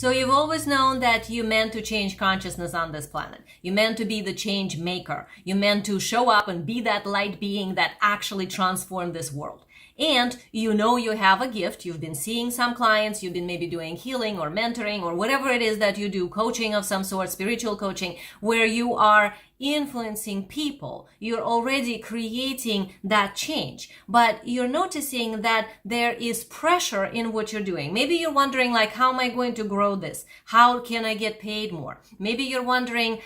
So you've always known that you meant to change consciousness on this planet. You meant to be the change maker. You meant to show up and be that light being that actually transformed this world. And you know you have a gift. You've been seeing some clients. You've been maybe doing healing or mentoring or whatever it is that you do, coaching of some sort, spiritual coaching, where you are influencing people. You're already creating that change, but you're noticing that there is pressure in what you're doing. Maybe you're wondering, like, how am I going to grow this? How can I get paid more? Maybe you're wondering,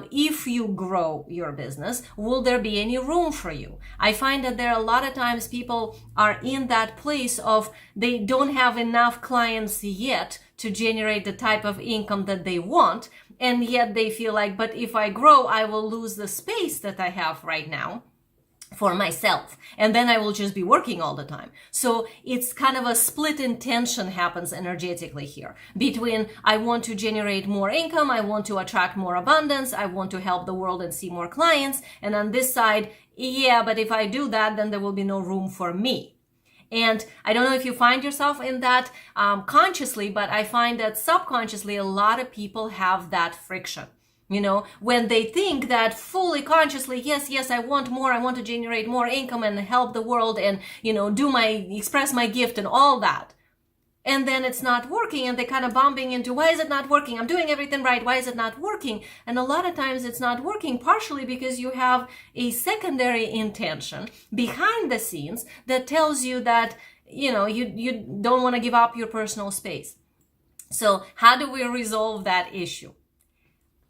if you grow your business, will there be any room for you? I find that there are a lot of times people are in that place of they don't have enough clients yet to generate the type of income that they want. And yet they feel like, but if I grow, I will lose the space that I have right now for myself. And then I will just be working all the time. So it's kind of a split intention happens energetically here between I want to generate more income, I want to attract more abundance, I want to help the world and see more clients. And on this side, yeah, but if I do that, then there will be no room for me. And I don't know if you find yourself in that consciously, but I find that subconsciously, a lot of people have that friction. You know, when they think that fully consciously, yes, I want more, I want to generate more income and help the world and, you know, express my gift and all that. And then it's not working and they kind of bumping into, why is it not working? I'm doing everything right. Why is it not working? And a lot of times it's not working partially because you have a secondary intention behind the scenes that tells you that, you know, you don't want to give up your personal space. So how do we resolve that issue?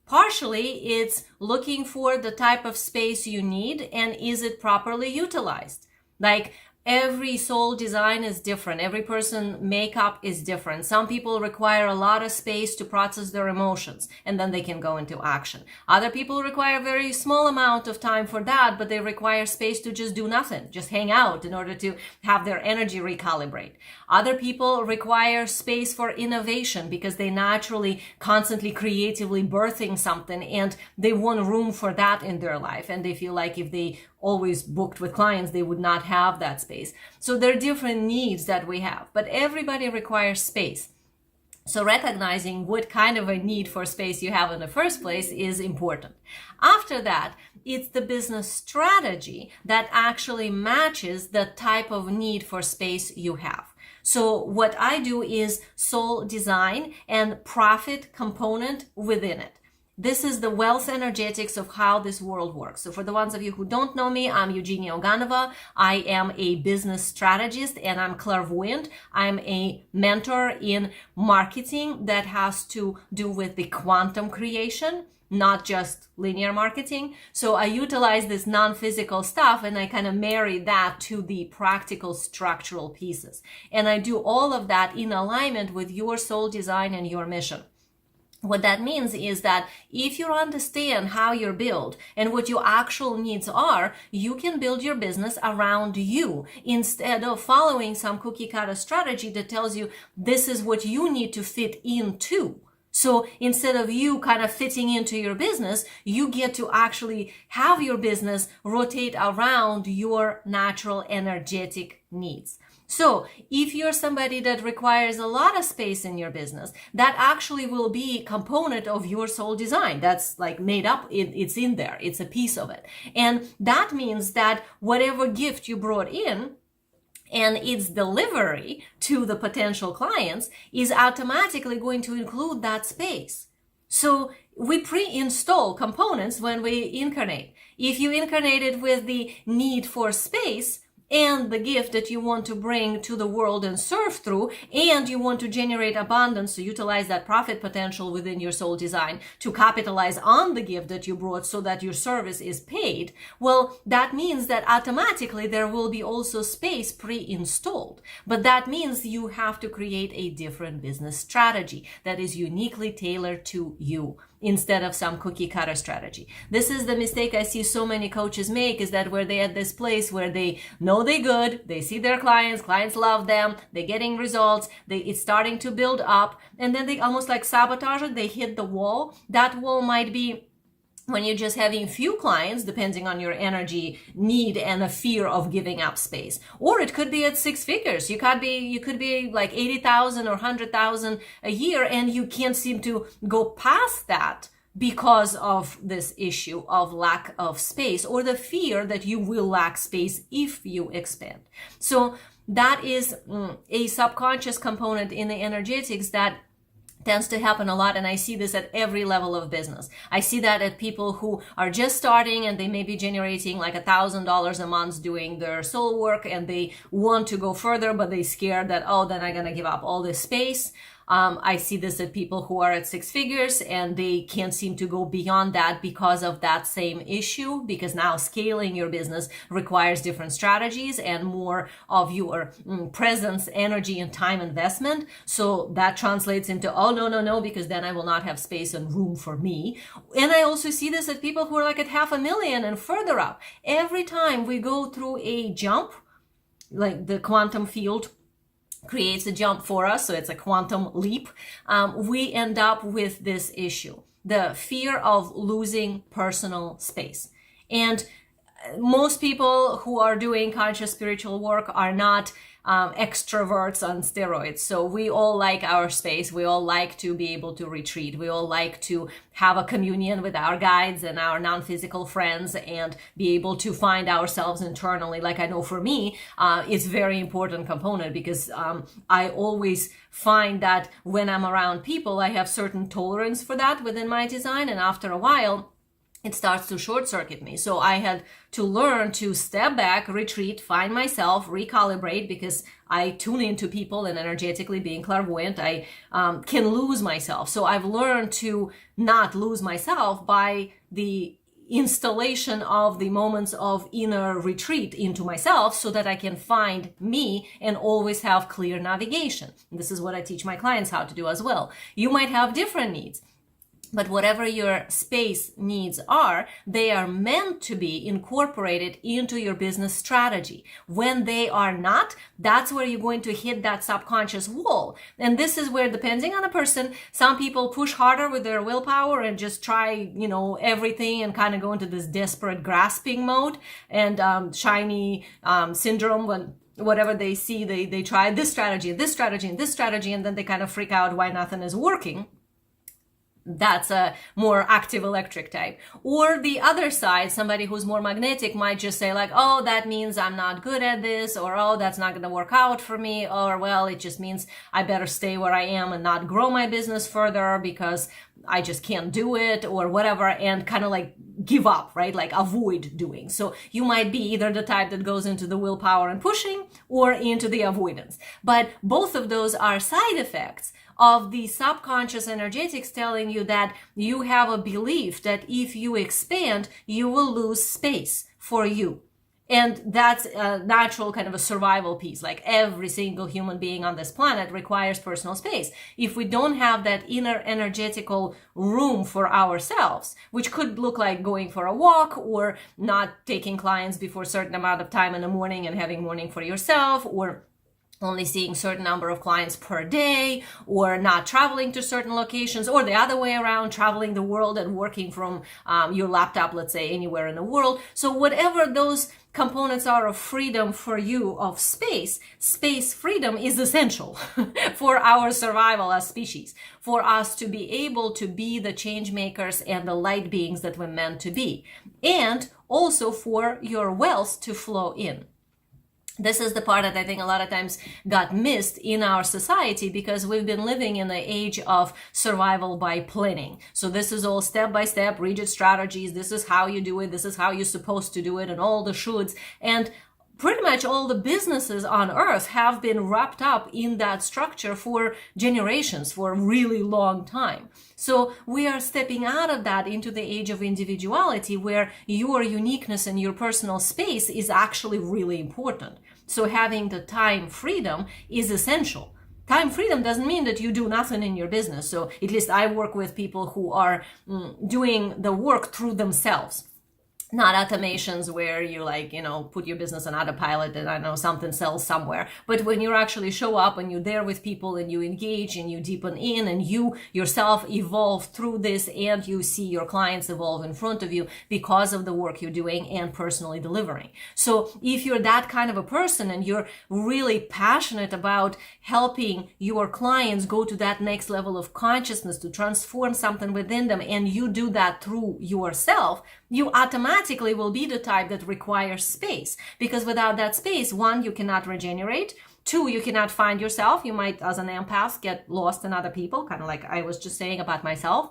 Partially, it's looking for the type of space you need and is it properly utilized? Like, every soul design is different. Every person makeup is different. Some people require a lot of space to process their emotions and then they can go into action. Other people require a very small amount of time for that, but they require space to just do nothing, just hang out in order to have their energy recalibrate. Other people require space for innovation because they naturally, constantly, creatively birthing something and they want room for that in their life. And they feel like if they always booked with clients, they would not have that space. So there are different needs that we have, but everybody requires space. So recognizing what kind of a need for space you have in the first place is important. After that, it's the business strategy that actually matches the type of need for space you have. So what I do is soul design and profit component within it. This is the wealth energetics of how this world works. So for the ones of you who don't know me, I'm Eugenia Oganova. I am a business strategist and I'm clairvoyant. I'm a mentor in marketing that has to do with the quantum creation, not just linear marketing. So I utilize this non-physical stuff and I kind of marry that to the practical structural pieces. And I do all of that in alignment with your soul design and your mission. What that means is that if you understand how you're built and what your actual needs are, you can build your business around you instead of following some cookie cutter strategy that tells you this is what you need to fit into. So instead of you kind of fitting into your business, you get to actually have your business rotate around your natural energetic needs. So if you're somebody that requires a lot of space in your business, that actually will be a component of your soul design. That's like made up. It's in there. It's a piece of it. And that means that whatever gift you brought in and its delivery to the potential clients is automatically going to include that space. So we pre-install components when we incarnate. If you incarnated with the need for space, and the gift that you want to bring to the world and serve through, and you want to generate abundance, so utilize that profit potential within your soul design to capitalize on the gift that you brought so that your service is paid, well, that means that automatically there will be also space pre-installed. But that means you have to create a different business strategy that is uniquely tailored to you, instead of some cookie cutter strategy. This is the mistake I see so many coaches make, is that where they're at this place where they know they're good, they see their clients love them, they're getting results, it's starting to build up, and then they almost like sabotage it, they hit the wall. That wall might be when you're just having few clients, depending on your energy need and a fear of giving up space. Or it could be at six figures. You could be like 80,000 or 100,000 a year, and you can't seem to go past that because of this issue of lack of space, or the fear that you will lack space if you expand. So that is a subconscious component in the energetics that tends to happen a lot, and I see this at every level of business. I see that at people who are just starting and they may be generating like $1,000 a month doing their soul work, and they want to go further, but they're scared that, oh, then I'm gonna give up all this space. I see this at people who are at six figures and they can't seem to go beyond that because of that same issue, because now scaling your business requires different strategies and more of your presence, energy, and time investment. So that translates into, oh, no, because then I will not have space and room for me. And I also see this at people who are like at 500,000 and further up. Every time we go through a jump, like the quantum field creates a jump for us, so it's a quantum leap, we end up with this issue, the fear of losing personal space. And most people who are doing conscious spiritual work are not extroverts on steroids. So we all like our space. We all like to be able to retreat. We all like to have a communion with our guides and our non-physical friends and be able to find ourselves internally. Like I know for me, it's a very important component, because I always find that when I'm around people, I have certain tolerance for that within my design. And after a while, it starts to short circuit me. So I had to learn to step back, retreat, find myself, recalibrate, because I tune into people, and energetically being clairvoyant, I can lose myself. So I've learned to not lose myself by the installation of the moments of inner retreat into myself, so that I can find me and always have clear navigation. And this is what I teach my clients how to do as well. You might have different needs, but whatever your space needs are, they are meant to be incorporated into your business strategy. When they are not, that's where you're going to hit that subconscious wall. And this is where, depending on the person, some people push harder with their willpower and just try, everything, and kind of go into this desperate grasping mode and shiny syndrome, when whatever they see, they try this strategy, this strategy, and this strategy, and then they kind of freak out why nothing is working. That's a more active electric type. Or the other side, somebody who's more magnetic might just say like, oh, that means I'm not good at this, or oh, that's not going to work out for me, or well, it just means I better stay where I am and not grow my business further because I just can't do it, or whatever, and kind of like give up, right? Like avoid doing. So you might be either the type that goes into the willpower and pushing, or into the avoidance. But both of those are side effects of the subconscious energetics telling you that you have a belief that if you expand, you will lose space for you. And that's a natural kind of a survival piece. Like every single human being on this planet requires personal space. If we don't have that inner energetical room for ourselves, which could look like going for a walk, or not taking clients before a certain amount of time in the morning and having morning for yourself, or only seeing certain number of clients per day, or not traveling to certain locations, or the other way around, traveling the world and working from your laptop, let's say, anywhere in the world. So whatever those components are of freedom for you, of space freedom is essential for our survival as species, for us to be able to be the change makers and the light beings that we're meant to be, and also for your wealth to flow in. This is the part that I think a lot of times got missed in our society, because we've been living in the age of survival by planning. So this is all step by step, rigid strategies. This is how you do it. This is how you're supposed to do it, and all the shoulds. And pretty much all the businesses on earth have been wrapped up in that structure for generations, for a really long time. So we are stepping out of that into the age of individuality, where your uniqueness and your personal space is actually really important. So having the time freedom is essential. Time freedom doesn't mean that you do nothing in your business. So at least I work with people who are doing the work through themselves. not automations where you like, put your business on autopilot and I don't know, something sells somewhere. But when you actually show up and you're there with people and you engage and you deepen in and you yourself evolve through this and you see your clients evolve in front of you because of the work you're doing and personally delivering. So if you're that kind of a person and you're really passionate about helping your clients go to that next level of consciousness to transform something within them, and you do that through yourself, you automatically will be the type that requires space, because without that space, one, you cannot regenerate. Two, you cannot find yourself. You might, as an empath, get lost in other people, kind of like I was just saying about myself.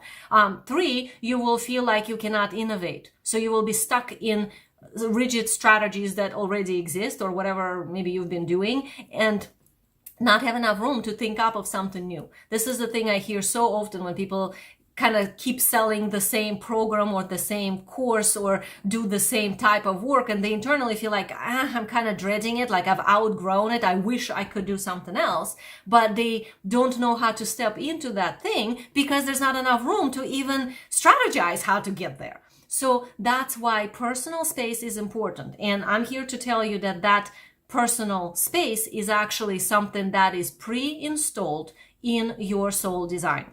Three, you will feel like you cannot innovate. So you will be stuck in rigid strategies that already exist or whatever maybe you've been doing, and not have enough room to think up of something new. This is the thing I hear so often when people kind of keep selling the same program or the same course or do the same type of work, and they internally feel like, I'm kind of dreading it, like I've outgrown it, I wish I could do something else, but they don't know how to step into that thing because there's not enough room to even strategize how to get there. So that's why personal space is important, and I'm here to tell you that that personal space is actually something that is pre-installed in your soul design.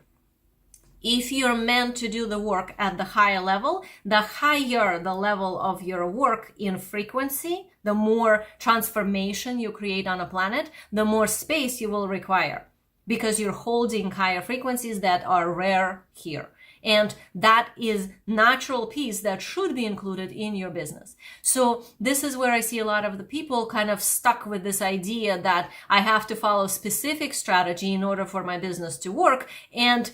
If you're meant to do the work at the higher level, the higher the level of your work in frequency, the more transformation you create on a planet, the more space you will require, because you're holding higher frequencies that are rare here. And that is natural piece that should be included in your business. So this is where I see a lot of the people kind of stuck with this idea that I have to follow specific strategy in order for my business to work, and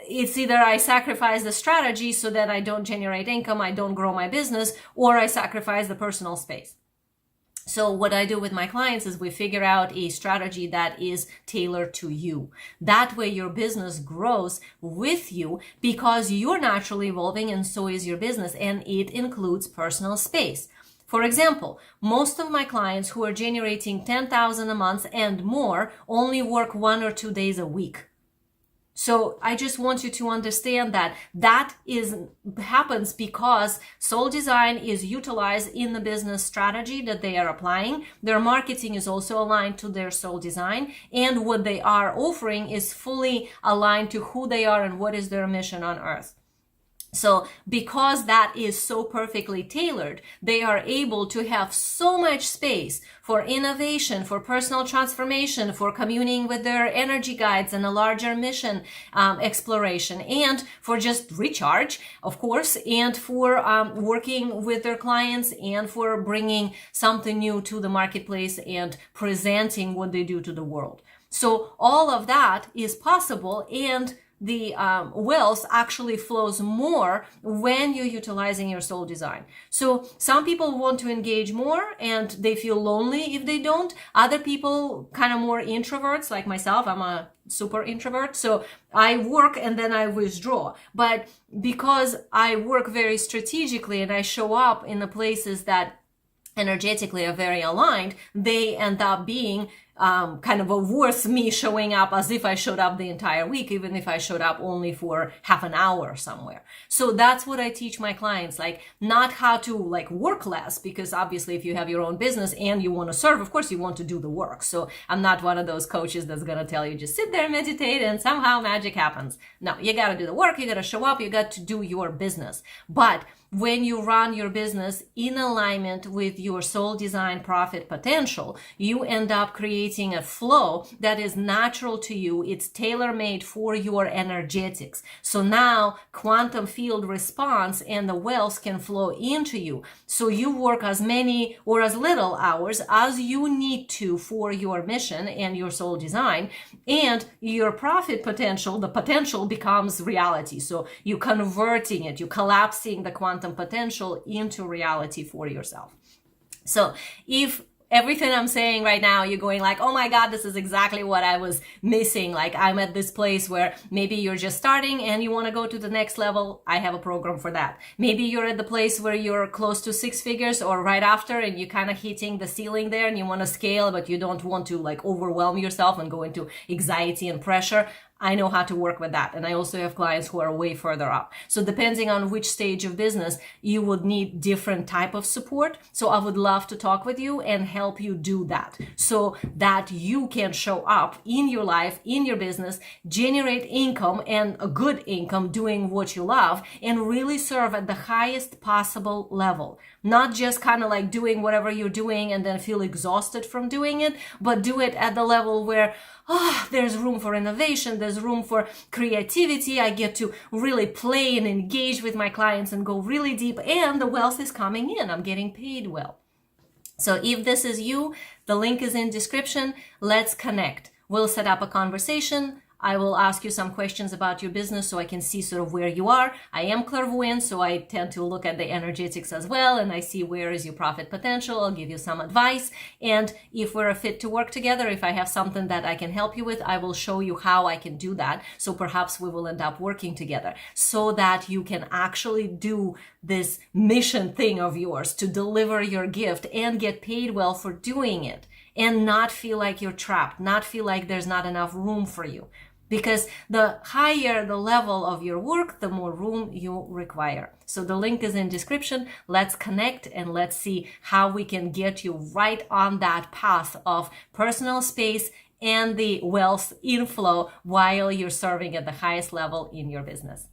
it's either I sacrifice the strategy so that I don't generate income, I don't grow my business, or I sacrifice the personal space. So what I do with my clients is we figure out a strategy that is tailored to you. That way your business grows with you because you're naturally evolving and so is your business, and it includes personal space. For example, most of my clients who are generating $10,000 a month and more only work 1 or 2 days a week. So I just want you to understand that happens because soul design is utilized in the business strategy that they are applying. Their marketing is also aligned to their soul design, and what they are offering is fully aligned to who they are and what is their mission on earth. So because that is so perfectly tailored, they are able to have so much space for innovation, for personal transformation, for communing with their energy guides and a larger mission exploration, and for just recharge, of course, and for working with their clients, and for bringing something new to the marketplace and presenting what they do to the world. So all of that is possible, and the wealth actually flows more when you're utilizing your soul design. So some people want to engage more and they feel lonely if they don't. Other people, kind of more introverts like myself, I'm a super introvert, so I work and then I withdraw. But because I work very strategically and I show up in the places that energetically are very aligned, they end up being kind of worth me showing up as if I showed up the entire week, even if I showed up only for half an hour somewhere. So that's what I teach my clients, like not how to like work less, because obviously if you have your own business and you want to serve, of course you want to do the work. So I'm not one of those coaches that's going to tell you just sit there, meditate, and somehow magic happens. No, you got to do the work, you got to show up, you got to do your business. But when you run your business in alignment with your soul design profit potential, you end up creating a flow that is natural to you. It's tailor-made for your energetics. So now quantum field response and the wealth can flow into you. So you work as many or as little hours as you need to for your mission and your soul design, and your profit potential, the potential becomes reality. So you're converting it, you're collapsing the quantum potential into reality for yourself. So if everything I'm saying right now, you're going like, oh my God, this is exactly what I was missing. Like I'm at this place where maybe you're just starting and you want to go to the next level. I have a program for that. Maybe you're at the place where you're close to 6 figures or right after, and you're kind of hitting the ceiling there and you want to scale, but you don't want to like overwhelm yourself and go into anxiety and pressure. I know how to work with that. And I also have clients who are way further up. So depending on which stage of business, you would need different type of support. So I would love to talk with you and help you do that so that you can show up in your life, in your business, generate income and a good income doing what you love, and really serve at the highest possible level. Not just kind of like doing whatever you're doing and then feel exhausted from doing it, but do it at the level where there's room for innovation, there's room for creativity, I get to really play and engage with my clients and go really deep, and the wealth is coming in, I'm getting paid well. So if this is you, the link is in description. Let's connect. We'll set up a conversation. I will ask you some questions about your business so I can see sort of where you are. I am clairvoyant, so I tend to look at the energetics as well, and I see where is your profit potential. I'll give you some advice. And if we're a fit to work together, if I have something that I can help you with, I will show you how I can do that. So perhaps we will end up working together so that you can actually do this mission thing of yours to deliver your gift and get paid well for doing it, and not feel like you're trapped, not feel like there's not enough room for you. Because the higher the level of your work, the more room you require. So the link is in description. Let's connect and let's see how we can get you right on that path of personal space and the wealth inflow while you're serving at the highest level in your business.